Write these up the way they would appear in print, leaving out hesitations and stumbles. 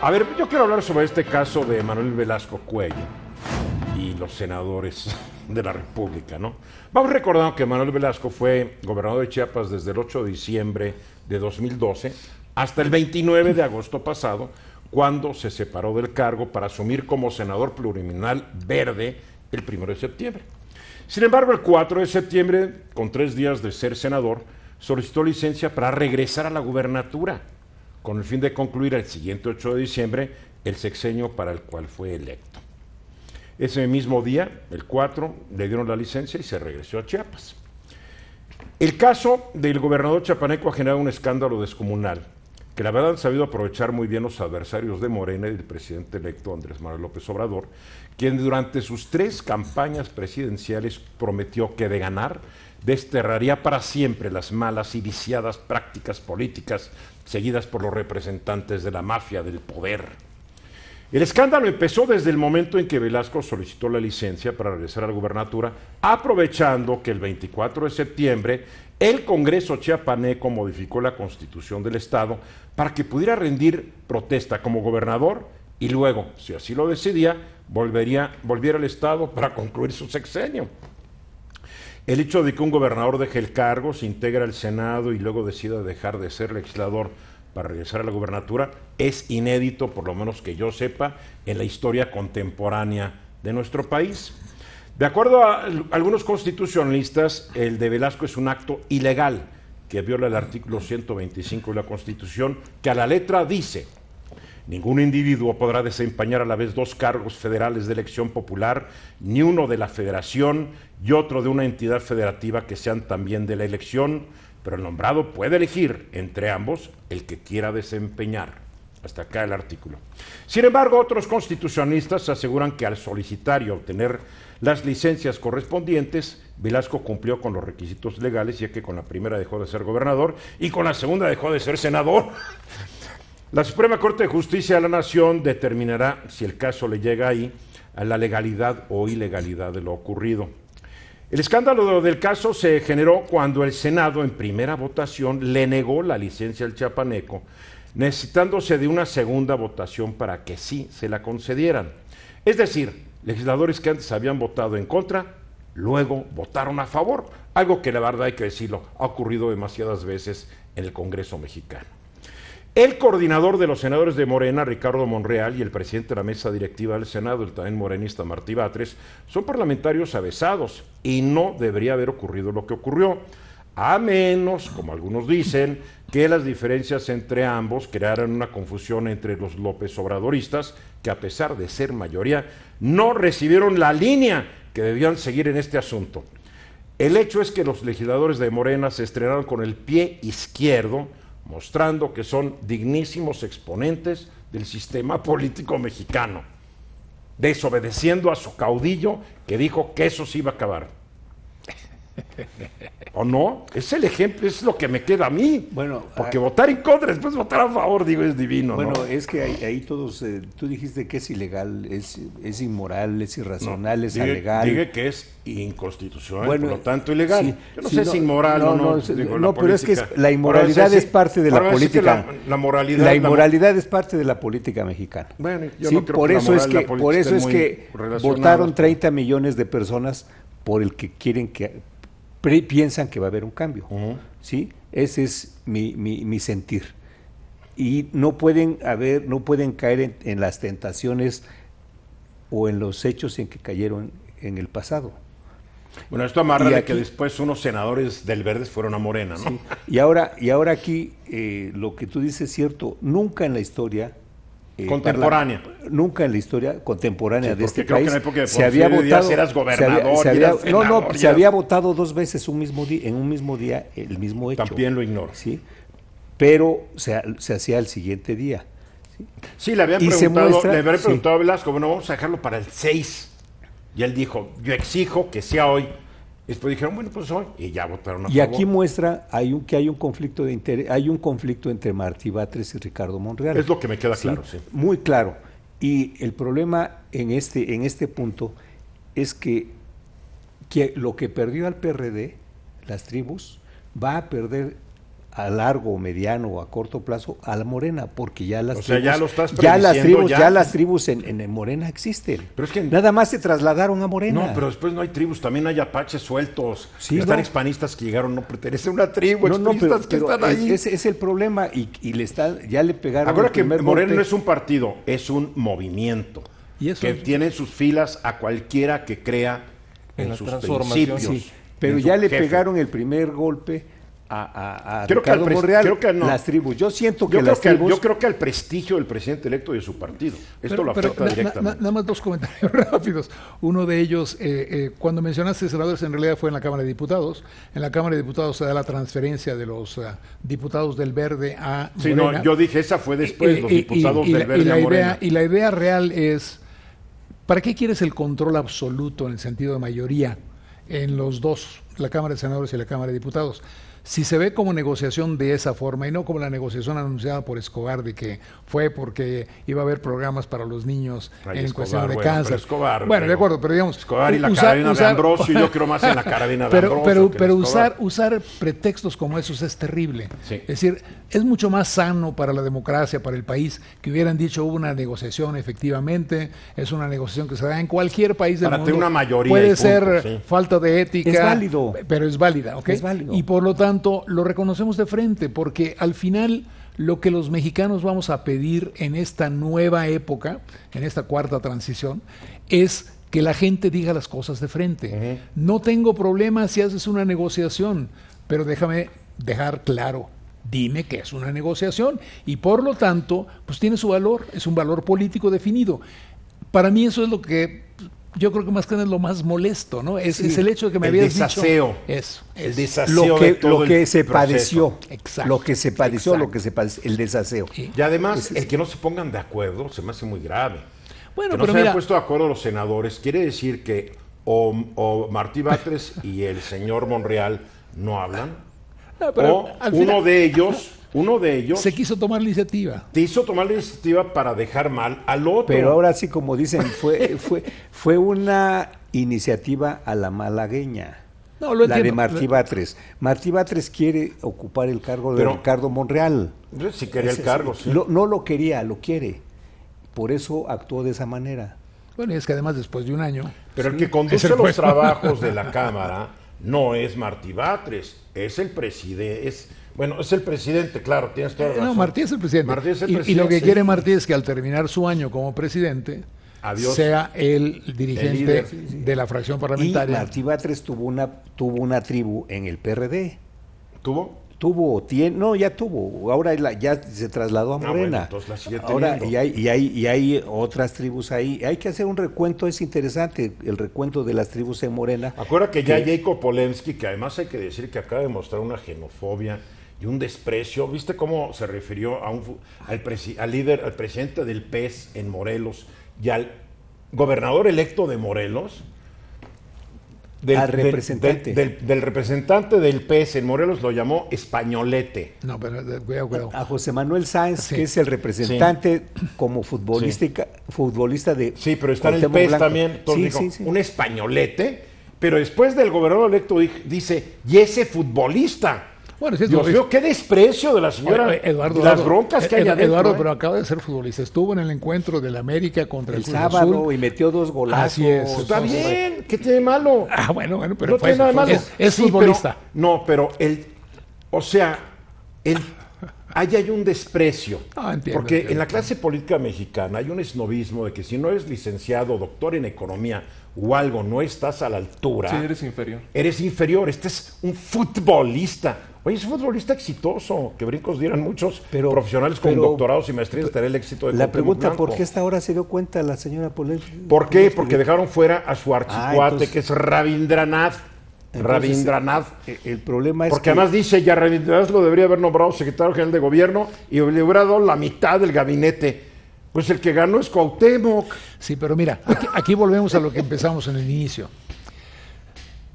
A ver, yo quiero hablar sobre este caso de Manuel Velasco Cuello y los senadores de la República, ¿no? Vamos recordando que Manuel Velasco fue gobernador de Chiapas desde el 8 de diciembre de 2012 hasta el 29 de agosto pasado, cuando se separó del cargo para asumir como senador plurinominal verde el 1 de septiembre. Sin embargo, el 4 de septiembre, con 3 días de ser senador, solicitó licencia para regresar a la gubernatura, con el fin de concluir el siguiente 8 de diciembre el sexenio para el cual fue electo. Ese mismo día, el 4, le dieron la licencia y se regresó a Chiapas. El caso del gobernador chiapaneco ha generado un escándalo descomunal, que la verdad han sabido aprovechar muy bien los adversarios de Morena y del presidente electo Andrés Manuel López Obrador, quien durante sus 3 campañas presidenciales prometió que de ganar desterraría para siempre las malas y viciadas prácticas políticas seguidas por los representantes de la mafia del poder. El escándalo empezó desde el momento en que Velasco solicitó la licencia para regresar a la gubernatura, aprovechando que el 24 de septiembre el Congreso chiapaneco modificó la Constitución del Estado para que pudiera rendir protesta como gobernador y luego, si así lo decidía, volviera al Estado para concluir su sexenio. El hecho de que un gobernador deje el cargo, se integre al Senado y luego decida dejar de ser legislador para regresar a la gubernatura es inédito, por lo menos que yo sepa, en la historia contemporánea de nuestro país. De acuerdo a algunos constitucionalistas, el de Velasco es un acto ilegal que viola el artículo 125 de la Constitución, que a la letra dice: ningún individuo podrá desempeñar a la vez 2 cargos federales de elección popular, ni uno de la federación y otro de una entidad federativa que sean también de la elección, pero el nombrado puede elegir entre ambos el que quiera desempeñar. Hasta acá el artículo. Sin embargo, otros constitucionalistas aseguran que al solicitar y obtener las licencias correspondientes, Velasco cumplió con los requisitos legales, ya que con la primera dejó de ser gobernador y con la segunda dejó de ser senador. La Suprema Corte de Justicia de la Nación determinará, si el caso le llega ahí, a la legalidad o ilegalidad de lo ocurrido. El escándalo del caso se generó cuando el Senado, en primera votación, le negó la licencia al chiapaneco, necesitándose de una segunda votación para que sí se la concedieran. Es decir, legisladores que antes habían votado en contra, luego votaron a favor, algo que la verdad hay que decirlo, ha ocurrido demasiadas veces en el Congreso mexicano. El coordinador de los senadores de Morena, Ricardo Monreal, y el presidente de la mesa directiva del Senado, el también morenista Martí Batres, son parlamentarios avesados y no debería haber ocurrido lo que ocurrió, a menos, como algunos dicen, que las diferencias entre ambos crearan una confusión entre los López Obradoristas, que a pesar de ser mayoría, no recibieron la línea que debían seguir en este asunto. El hecho es que los legisladores de Morena se estrenaron con el pie izquierdo, mostrando que son dignísimos exponentes del sistema político mexicano, desobedeciendo a su caudillo que dijo que eso se iba a acabar. ¿O no? Es el ejemplo, es lo que me queda a mí. Bueno, porque votar en contra, después votar a favor, digo, es divino. Bueno, ¿no? Es que ahí todos, tú dijiste que es ilegal, es inmoral, es irracional, es alegal. Dije que es inconstitucional, bueno, por lo tanto ilegal. Sí, yo no sé si es inmoral o no. Digo, no, pero es que la inmoralidad es parte de la política. La moralidad. La inmoralidad es parte de la política mexicana. Bueno, yo sí, no creo por que eso es que, por eso es que votaron 30 millones de personas por el que quieren que piensan que va a haber un cambio. ¿Sí? Ese es mi sentir. Y no pueden caer en las tentaciones o en los hechos en que cayeron en el pasado. Bueno, esto amarra de que después unos senadores del Verdes fueron a Morena, ¿no? Sí. Y ahora aquí lo que tú dices es cierto. Nunca en la historia contemporánea. Nunca en la historia contemporánea de este creo país que en la época de se había votado. Eras gobernador, se había votado 2 veces en un mismo día el mismo hecho. También lo ignoro. Sí, pero se hacía el siguiente día. Sí, le habían preguntado a Velasco, bueno, vamos a dejarlo para el 6. Y él dijo, yo exijo que sea hoy. Después dijeron, bueno, pues hoy. Y ya votaron a favor. Y aquí muestra que hay un conflicto de interés, hay un conflicto entre Martí Batres y Ricardo Monreal. Es lo que me queda claro, sí. Muy claro. Y el problema en este punto es que lo que perdió al PRD, las tribus, va a perder a largo, mediano o a corto plazo a la Morena, porque ya las tribus, ya lo estás ya las tribus en Morena existen. Pero es que nada más se trasladaron a Morena. No, pero después no hay tribus, también hay apaches sueltos. Sí, están expanistas que llegaron, no pertenecen a una tribu, expanistas que están ahí. Ese es el problema y ya le pegaron. Ahora que Morena no es un partido, es un movimiento. ¿Y eso? Que tiene en sus filas a cualquiera que crea en sus principios. Sí, pero ya le pegaron el primer golpe a Ricardo Monreal, creo que no. Las tribus. Yo siento que las tribus... Yo creo que al prestigio del presidente electo y de su partido. Esto lo afecta directamente. Nada más dos comentarios rápidos. Uno de ellos, cuando mencionaste senadores, en realidad fue en la Cámara de Diputados. En la Cámara de Diputados se da la transferencia de los diputados del Verde a Morena. Sí, no, yo dije, esa fue después, los diputados del Verde a Morena. Y la idea real es, ¿para qué quieres el control absoluto en el sentido de mayoría en los dos, la Cámara de Senadores y la Cámara de Diputados? Si se ve como negociación de esa forma y no como la negociación anunciada por Escobar de que fue porque iba a haber programas para los niños en cuestión de cáncer. Escobar, bueno, de acuerdo, pero digamos... Escobar y la carabina de Ambrosio, yo creo más en la carabina de Ambrosio. Pero usar pretextos como esos es terrible. Sí. Es decir, es mucho más sano para la democracia, para el país, que hubieran dicho hubo una negociación efectivamente, es una negociación que se da en cualquier país del mundo. Para tener una mayoría. Puede ser falta de ética. Es válido. Pero es válida, ¿ok? Es válido. Y por lo tanto, lo reconocemos de frente, porque al final lo que los mexicanos vamos a pedir en esta nueva época, en esta cuarta transición, es que la gente diga las cosas de frente. No tengo problema si haces una negociación, pero déjame dejar claro, dime que es una negociación y por lo tanto, pues tiene su valor, es un valor político definido. Para mí eso es lo que... Yo creo que más que nada es lo más molesto, ¿no? Es el hecho de que me habías dicho... El desaseo lo que se padeció. Exacto. Lo que se padeció, el desaseo. Y además, el que no se pongan de acuerdo se me hace muy grave. Bueno, que no se hayan puesto de acuerdo los senadores quiere decir que o Martí Batres y el señor Monreal no hablan, o uno de ellos se quiso tomar la iniciativa. Para dejar mal al otro. Pero ahora sí, como dicen, fue una iniciativa a la malagueña. No, lo entiendo. De Martí Batres. Martí Batres quiere ocupar el cargo de Ricardo Monreal. Si quería el cargo, sí. No lo quería, lo quiere. Por eso actuó de esa manera. Bueno, y es que además después de un año... Pero el que conduce los trabajos de la Cámara no es Martí Batres, es el presidente... Bueno, es el presidente, claro, tienes toda la razón. No, Martí es el presidente. Y lo que quiere Martí es que al terminar su año como presidente, sea el dirigente de la fracción parlamentaria. Y Martí Batres tuvo una tribu en el PRD. ¿Tuvo? Ya tuvo. Ahora ya se trasladó a Morena. Bueno, entonces la sigue ahora y hay otras tribus ahí. Hay que hacer un recuento, es interesante el recuento de las tribus en Morena. Acuérdate que ya Jacob Polensky, que además hay que decir que acaba de mostrar una xenofobia y un desprecio. ¿Viste cómo se refirió al presidente del PES en Morelos y al gobernador electo de Morelos? Al representante. Del representante del PES en Morelos lo llamó españolete. No, pero cuidado. A José Manuel Sáenz, que es el representante como futbolista de... Sí, pero está en el PES Blanco. También. Entonces dijo, un españolete, pero después del gobernador electo dice, y ese futbolista... Bueno, sí, Dios mío, qué desprecio de la señora. Eduardo, las broncas que hay adentro. Eduardo, pero acaba de ser futbolista. Estuvo en el encuentro del América contra el Cruz sábado Azul. Y metió 2 golazos. Así es. Está bien, ¿qué tiene malo? Bueno, pero no tiene nada malo. Es futbolista. Pero ahí hay un desprecio. Porque en la clase política mexicana hay un esnovismo de que si no eres licenciado, doctor en economía o algo, no estás a la altura. Sí, eres inferior. Eres inferior. Este es un futbolista. Oye, es un futbolista exitoso, que brincos dieran muchos profesionales con doctorados y maestrías de tener el éxito de la pregunta, ¿por qué esta hora se dio cuenta la señora Polensky? ¿Por qué? Porque dejaron fuera a su archicuate, que es Rabindranath. El problema es porque además dice, ya Rabindranath lo debería haber nombrado secretario general de gobierno y le hubiera dado la mitad del gabinete. Pues el que ganó es Cuauhtémoc. Sí, pero mira, aquí volvemos a lo que empezamos en el inicio.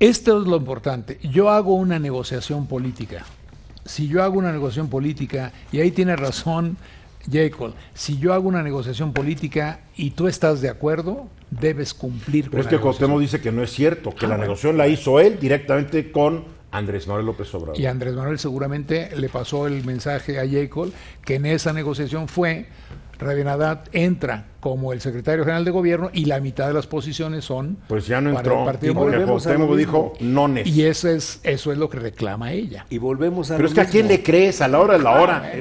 Esto es lo importante. Yo hago una negociación política. Si yo hago una negociación política, y ahí tiene razón Jacob, si yo hago una negociación política y tú estás de acuerdo, debes cumplir con la negociación. Pero es que Cuauhtémoc dice que no es cierto, que la negociación la hizo él directamente con Andrés Manuel López Obrador. Y Andrés Manuel seguramente le pasó el mensaje a Jacob, que en esa negociación fue, Rabindranath entra como el secretario general de gobierno y la mitad de las posiciones son pues ya no para entró, el Partido porque Cuauhtémoc dijo nones. Y eso es lo que reclama ella. Y volvemos a Pero es que ¿a quién le crees a la hora de la hora?